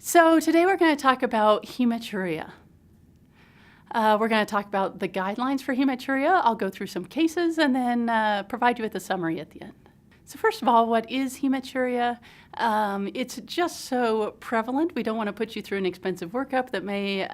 So today we're going to talk about hematuria. We're going to talk about the guidelines for hematuria. I'll go through some cases and then provide you with a summary at the end. So first of all, what is hematuria? It's just so prevalent. We don't want to put you through an expensive workup that may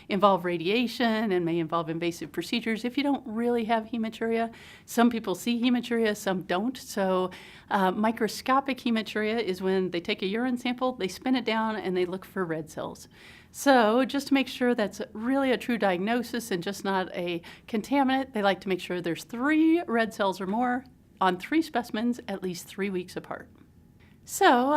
involve radiation and may involve invasive procedures if you don't really have hematuria. Some people see hematuria, some don't. So microscopic hematuria is when they take a urine sample, they spin it down, and they look for red cells. So just to make sure that's really a true diagnosis and just not a contaminant, they like to make sure there's 3 red cells or more on 3 specimens at least 3 weeks apart. So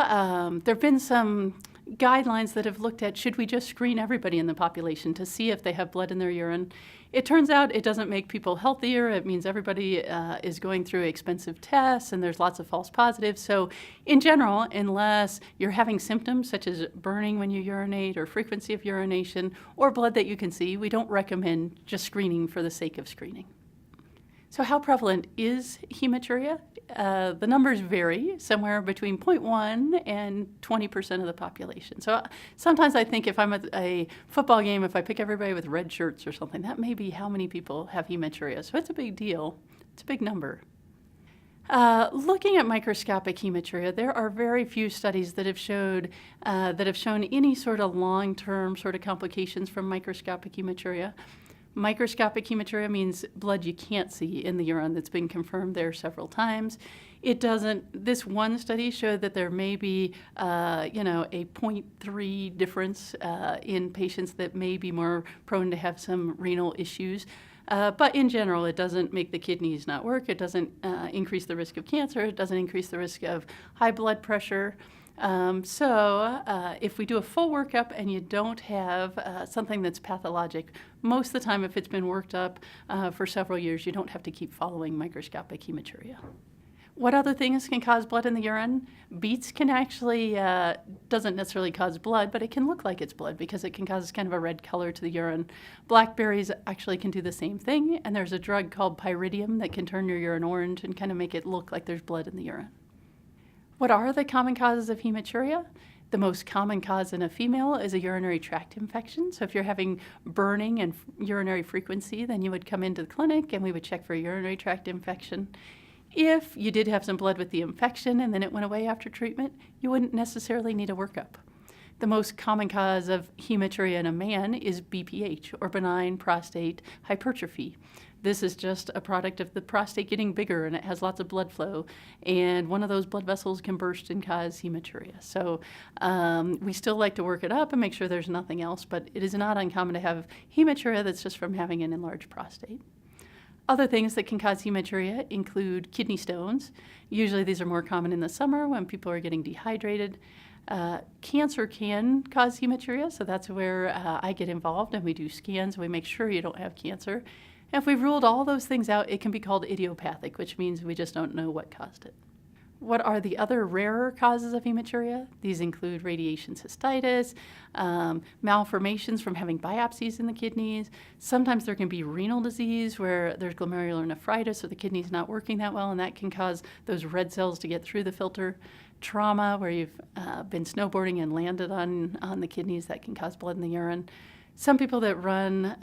there have been some guidelines that have looked at, should we just screen everybody in the population to see if they have blood in their urine? It turns out it doesn't make people healthier. It means everybody is going through expensive tests and there's lots of false positives. So in general, unless you're having symptoms such as burning when you urinate or frequency of urination or blood that you can see, we don't recommend just screening for the sake of screening. So how prevalent is hematuria? The numbers vary, somewhere between 0.1 and 20% of the population. So sometimes I think if I'm at a football game, if I pick everybody with red shirts or something, that may be how many people have hematuria. So it's a big deal. It's a big number. Looking at microscopic hematuria, there are very few studies that have shown any sort of long-term sort of complications from microscopic hematuria. Microscopic hematuria means blood you can't see in the urine that's been confirmed there several times. This one study showed that there may be, a 0.3 difference in patients that may be more prone to have some renal issues. But in general, it doesn't make the kidneys not work. It doesn't increase the risk of cancer. It doesn't increase the risk of high blood pressure. If we do a full workup and you don't have something that's pathologic, most of the time if it's been worked up for several years, you don't have to keep following microscopic hematuria. What other things can cause blood in the urine? Beets can actually, doesn't necessarily cause blood, but it can look like it's blood because it can cause kind of a red color to the urine. Blackberries actually can do the same thing, and there's a drug called pyridium that can turn your urine orange and kind of make it look like there's blood in the urine. What are the common causes of hematuria? The most common cause in a female is a urinary tract infection. So if you're having burning and urinary frequency, then you would come into the clinic and we would check for a urinary tract infection. If you did have some blood with the infection and then it went away after treatment, you wouldn't necessarily need a workup. The most common cause of hematuria in a man is BPH, or benign prostate hypertrophy. This is just a product of the prostate getting bigger and it has lots of blood flow. And one of those blood vessels can burst and cause hematuria. So we still like to work it up and make sure there's nothing else, but it is not uncommon to have hematuria that's just from having an enlarged prostate. Other things that can cause hematuria include kidney stones. Usually these are more common in the summer when people are getting dehydrated. Cancer can cause hematuria, so that's where I get involved and we do scans and we make sure you don't have cancer. And if we've ruled all those things out, it can be called idiopathic, which means we just don't know what caused it. What are the other rarer causes of hematuria? These include radiation cystitis, malformations from having biopsies in the kidneys. Sometimes there can be renal disease where there's glomerular nephritis, so the kidney's not working that well, and that can cause those red cells to get through the filter. Trauma, where you've been snowboarding and landed on the kidneys, that can cause blood in the urine. Some people that run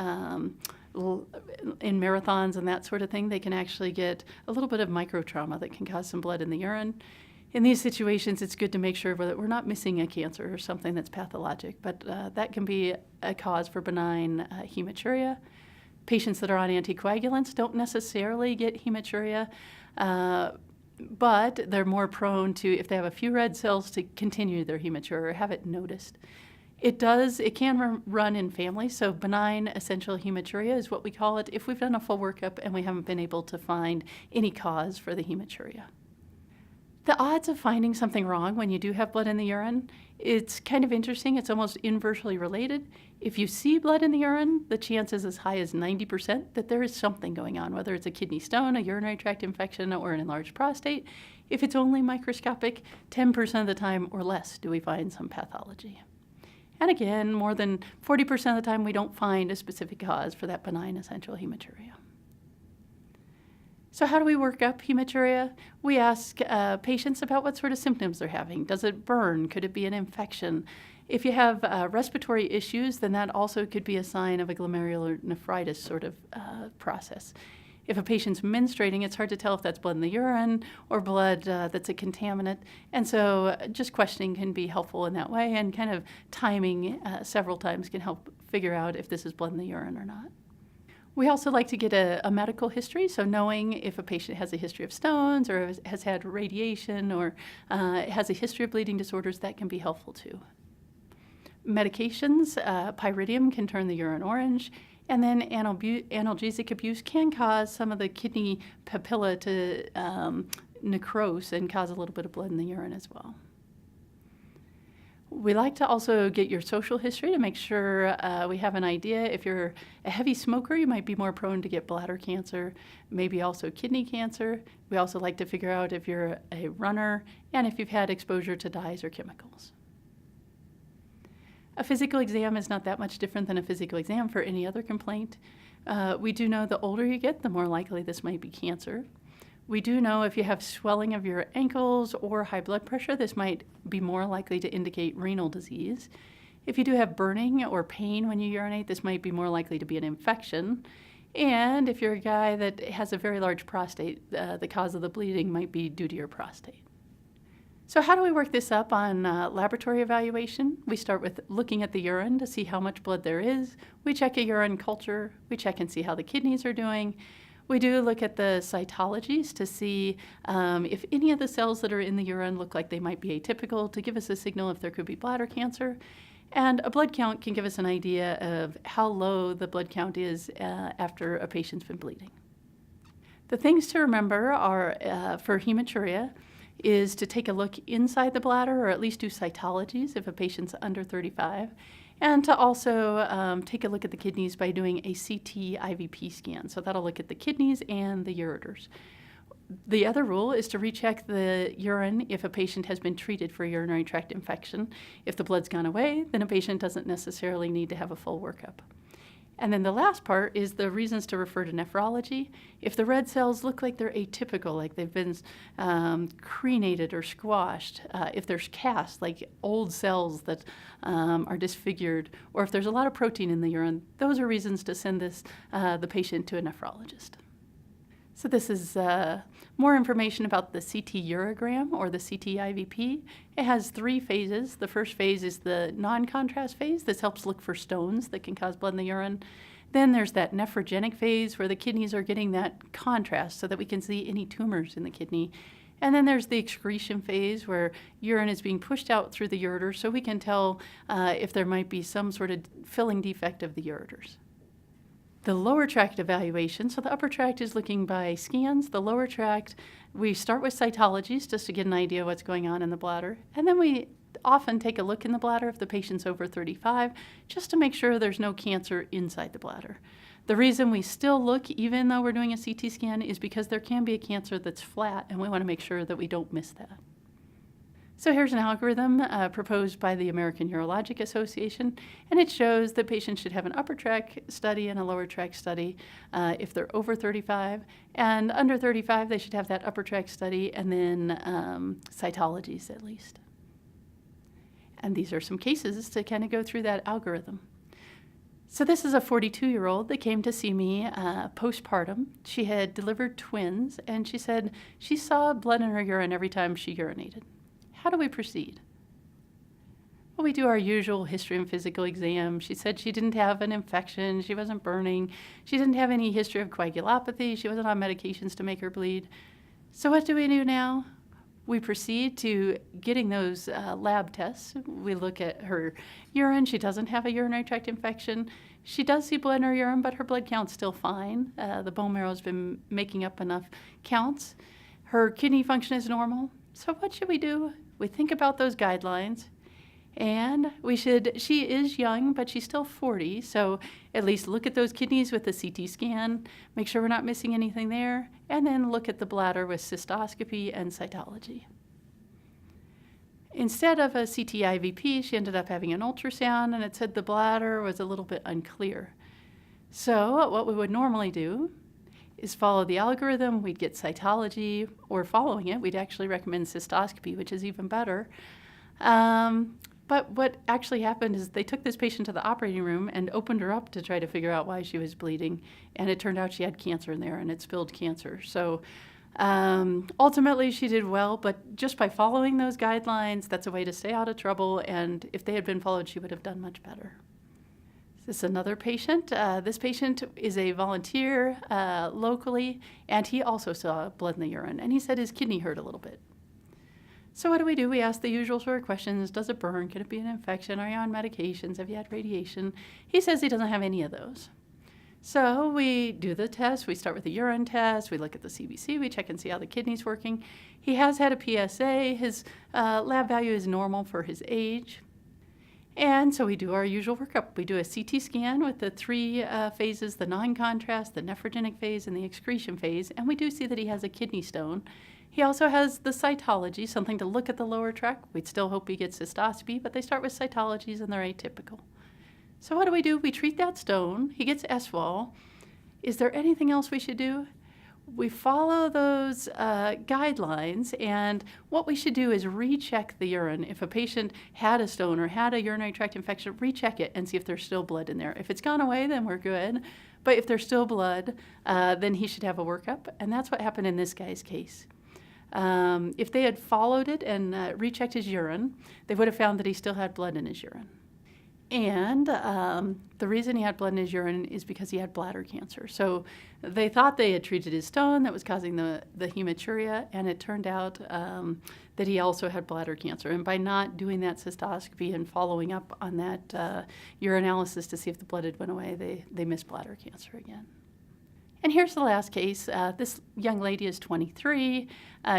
in marathons and that sort of thing, they can actually get a little bit of microtrauma that can cause some blood in the urine. In these situations, it's good to make sure that we're not missing a cancer or something that's pathologic, but that can be a cause for benign hematuria. Patients that are on anticoagulants don't necessarily get hematuria, but they're more prone to, if they have a few red cells, to continue their hematuria or have it noticed. It can run in families, so benign essential hematuria is what we call it if we've done a full workup and we haven't been able to find any cause for the hematuria. The odds of finding something wrong when you do have blood in the urine, it's kind of interesting. It's almost inversely related. If you see blood in the urine, the chance is as high as 90% that there is something going on, whether it's a kidney stone, a urinary tract infection, or an enlarged prostate. If it's only microscopic, 10% of the time or less do we find some pathology. And again, more than 40% of the time we don't find a specific cause for that benign essential hematuria. So how do we work up hematuria? We ask patients about what sort of symptoms they're having. Does it burn? Could it be an infection? If you have respiratory issues, then that also could be a sign of a glomerular nephritis sort of process. If a patient's menstruating, it's hard to tell if that's blood in the urine or blood that's a contaminant. And so just questioning can be helpful in that way, and kind of timing several times can help figure out if this is blood in the urine or not. We also like to get a medical history, so knowing if a patient has a history of stones or has had radiation or has a history of bleeding disorders, that can be helpful too. Medications, pyridium can turn the urine orange, and then analgesic abuse can cause some of the kidney papilla to necrose and cause a little bit of blood in the urine as well. We like to also get your social history to make sure we have an idea. If you're a heavy smoker, you might be more prone to get bladder cancer, maybe also kidney cancer. We also like to figure out if you're a runner and if you've had exposure to dyes or chemicals. A physical exam is not that much different than a physical exam for any other complaint. We do know the older you get, the more likely this might be cancer. We do know if you have swelling of your ankles or high blood pressure, this might be more likely to indicate renal disease. If you do have burning or pain when you urinate, this might be more likely to be an infection. And if you're a guy that has a very large prostate, the cause of the bleeding might be due to your prostate. So how do we work this up on laboratory evaluation? We start with looking at the urine to see how much blood there is. We check a urine culture. We check and see how the kidneys are doing. We do look at the cytologies to see if any of the cells that are in the urine look like they might be atypical, to give us a signal if there could be bladder cancer. And a blood count can give us an idea of how low the blood count is after a patient's been bleeding. The things to remember are for hematuria is to take a look inside the bladder, or at least do cytologies if a patient's under 35, and to also take a look at the kidneys by doing a CT IVP scan. So that'll look at the kidneys and the ureters. The other rule is to recheck the urine if a patient has been treated for a urinary tract infection. If the blood's gone away, then a patient doesn't necessarily need to have a full workup. And then the last part is the reasons to refer to nephrology. If the red cells look like they're atypical, like they've been crenated or squashed, if there's casts, like old cells that are disfigured, or if there's a lot of protein in the urine, those are reasons to send the patient to a nephrologist. So this is more information about the CT urogram or the CT IVP. It has 3 phases. The first phase is the non-contrast phase. This helps look for stones that can cause blood in the urine. Then there's that nephrogenic phase where the kidneys are getting that contrast so that we can see any tumors in the kidney. And then there's the excretion phase where urine is being pushed out through the ureter so we can tell if there might be some sort of filling defect of the ureters. The lower tract evaluation, so the upper tract is looking by scans. The lower tract, we start with cytologies just to get an idea of what's going on in the bladder. And then we often take a look in the bladder if the patient's over 35, just to make sure there's no cancer inside the bladder. The reason we still look, even though we're doing a CT scan, is because there can be a cancer that's flat, and we want to make sure that we don't miss that. So here's an algorithm proposed by the American Urologic Association, and it shows that patients should have an upper tract study and a lower tract study if they're over 35, and under 35 they should have that upper tract study and then cytologies at least. And these are some cases to kind of go through that algorithm. So this is a 42-year-old that came to see me postpartum. She had delivered twins, and she said she saw blood in her urine every time she urinated. How do we proceed? Well, we do our usual history and physical exam. She said she didn't have an infection, she wasn't burning, she didn't have any history of coagulopathy, she wasn't on medications to make her bleed. So what do we do now? We proceed to getting those lab tests. We look at her urine. She doesn't have a urinary tract infection. She does see blood in her urine, but her blood count's still fine. The bone marrow's been making up enough counts. Her kidney function is normal. So what should we do? We think about those guidelines, and she is young, but she's still 40, so at least look at those kidneys with the CT scan, make sure we're not missing anything there, and then look at the bladder with cystoscopy and cytology. Instead of a CT IVP, she ended up having an ultrasound, and it said the bladder was a little bit unclear. So what we would normally do is follow the algorithm. We'd get cytology, or following it, we'd actually recommend cystoscopy, which is even better. But what actually happened is they took this patient to the operating room and opened her up to try to figure out why she was bleeding. And it turned out she had cancer in there, and it spilled cancer. So ultimately she did well, but just by following those guidelines, that's a way to stay out of trouble. And if they had been followed, she would have done much better. This is another patient. This patient is a volunteer locally, and he also saw blood in the urine. And he said his kidney hurt a little bit. So what do? We ask the usual sort of questions. Does it burn? Could it be an infection? Are you on medications? Have you had radiation? He says he doesn't have any of those. So we do the test. We start with the urine test. We look at the CBC. We check and see how the kidney's working. He has had a PSA. His lab value is normal for his age. And so we do our usual workup. We do a CT scan with the three phases, the non-contrast, the nephrogenic phase, and the excretion phase. And we do see that he has a kidney stone. He also has the cytology, something to look at the lower tract. We'd still hope he gets cystoscopy, but they start with cytologies and they're atypical. So what do? We treat that stone. He gets SWOL. Is there anything else we should do? We follow those guidelines, and what we should do is recheck the urine. If a patient had a stone or had a urinary tract infection, recheck it and see if there's still blood in there. If it's gone away, then we're good. But if there's still blood, then he should have a workup, and that's what happened in this guy's case. If they had followed it and rechecked his urine, they would have found that he still had blood in his urine. And the reason he had blood in his urine is because he had bladder cancer. So they thought they had treated his stone that was causing the hematuria, and it turned out that he also had bladder cancer. And by not doing that cystoscopy and following up on that urinalysis to see if the blood had went away, they missed bladder cancer again. And here's the last case. This young lady is 23.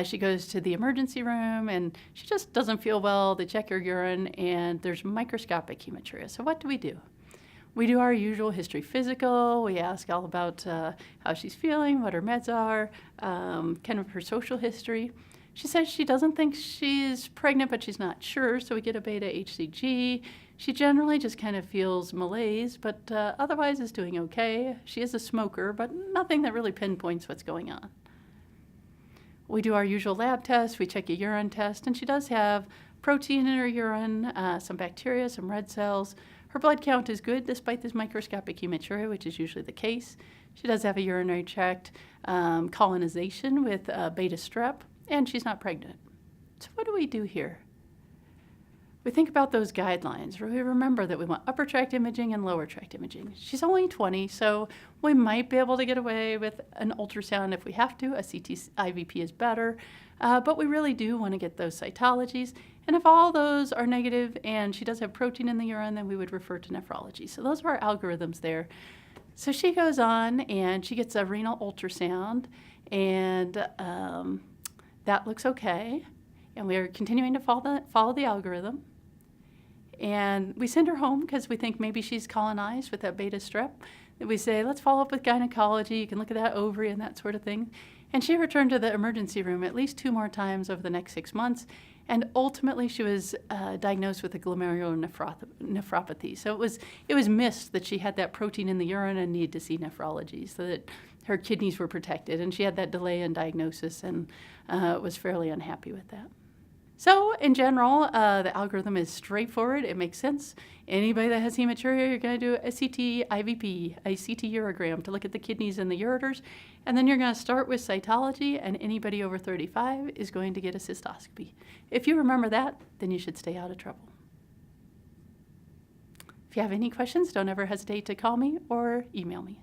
She goes to the emergency room, and she just doesn't feel well. They check her urine, and there's microscopic hematuria. So what do? We do our usual history physical. We ask all about how she's feeling, what her meds are, kind of her social history. She says she doesn't think she's pregnant, but she's not sure, so we get a beta HCG. She generally just kind of feels malaise, but otherwise is doing okay. She is a smoker, but nothing that really pinpoints what's going on. We do our usual lab tests. We check a urine test, and she does have protein in her urine, some bacteria, some red cells. Her blood count is good despite this microscopic hematuria, which is usually the case. She does have a urinary tract colonization with beta strep, and she's not pregnant. So what do we do here? We think about those guidelines. We remember that we want upper tract imaging and lower tract imaging. She's only 20, so we might be able to get away with an ultrasound if we have to. A CT IVP is better, but we really do want to get those cytologies. And if all those are negative and she does have protein in the urine, then we would refer to nephrology. So those are our algorithms there. So she goes on and she gets a renal ultrasound, and that looks okay. And we're continuing to follow the algorithm. And we send her home because we think maybe she's colonized with that beta strep. And we say, let's follow up with gynecology. You can look at that ovary and that sort of thing. And she returned to the emergency room at least 2 more times over the next 6 months. And ultimately, she was diagnosed with a glomerulonephropathy. So it was missed that she had that protein in the urine and needed to see nephrology so that her kidneys were protected. And she had that delay in diagnosis and was fairly unhappy with that. So in general, the algorithm is straightforward. It makes sense. Anybody that has hematuria, you're going to do a CT IVP, a CT urogram to look at the kidneys and the ureters. And then you're going to start with cytology, and anybody over 35 is going to get a cystoscopy. If you remember that, then you should stay out of trouble. If you have any questions, don't ever hesitate to call me or email me.